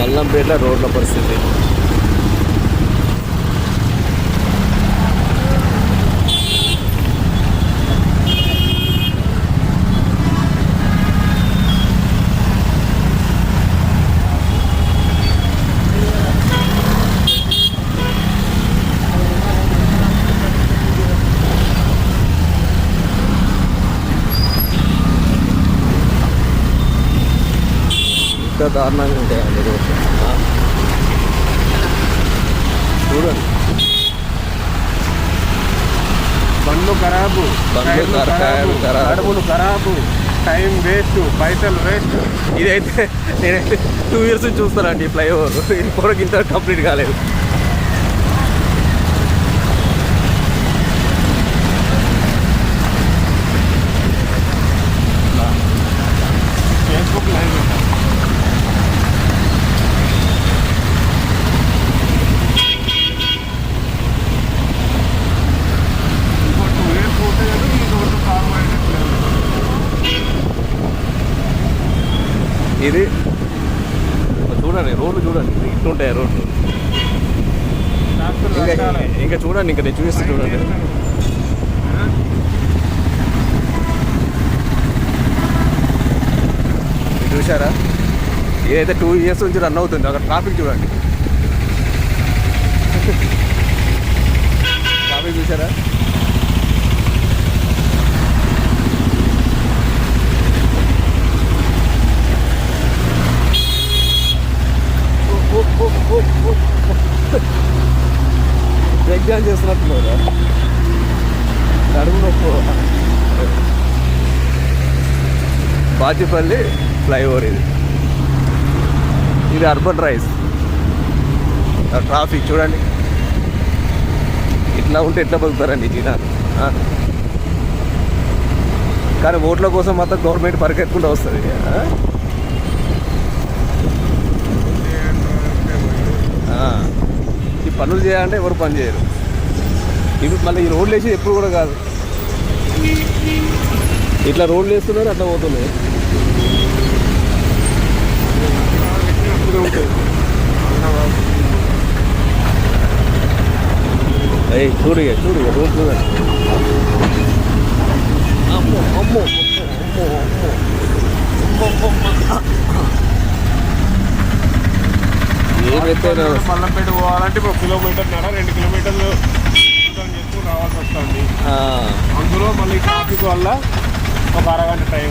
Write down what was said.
మల్లంపేట రోడ్ల పరిస్థితి. ఇంకా దారుణంగా ఉంటాయండి రోడ్లు. చూడండి, బండ్లు ఖరాబు, అడవులు ఖరాబు, టైం వేస్ట్, పైసలు వేస్ట్. ఇదైతే నేనైతే 2 years నుంచి చూస్తానండి ఈ ఫ్లైఓవర్. ఇప్పటికి ఇంత కంప్లీట్ కాలేదు. ఫేస్బుక్ లైవ్ ఇది చూడండి, రోడ్లు చూడండి ఇట్లుంటాయి రోడ్లు. ఇంకా చూడండి, ఇంకా నేను చూపిస్తే చూడండి. చూసారా, ఏదైతే 2 years నుంచి రన్ అవుతుంది. అక్కడ ట్రాఫిక్ చూడండి, ట్రాఫిక్ చూసారా. బ్రేక్ డాన్స్ చేస్తున్నట్టున్నారా, నడుము నొప్పు. బాచిపల్లి ఫ్లైఓవర్ ఇది అర్బన్ రైస్. ట్రాఫిక్ చూడండి, ఇట్లా ఉంటే ఎట్లా బతుకుతారండి జనాలు. కానీ ఓట్ల కోసం మాత్రం గవర్నమెంట్ పరిగెత్తుకుంటూ వస్తుంది. ఈ పనులు చేయాలంటే ఎవరు పని చేయరు. ఇవి మళ్ళీ ఈ రోడ్లు వేసి ఎప్పుడు కూడా కాదు, ఇట్లా రోడ్లు వేస్తున్నారు, అట్లా పోతున్నాయి. అయ్యి చూడు చూడు రోడ్ చూడండి. అమ్మో అమ్మో అమ్మో అమ్మో అమ్మో. ఏమైతే మల్లంపేట పోవాలంటే 1 కిలోమీటర్న్నర 2 కిలోమీటర్లు చేసుకుని రావాల్సి వస్తుంది. అందులో మళ్ళీ ట్రాఫిక్ వల్ల ఒక అరగంట టైం.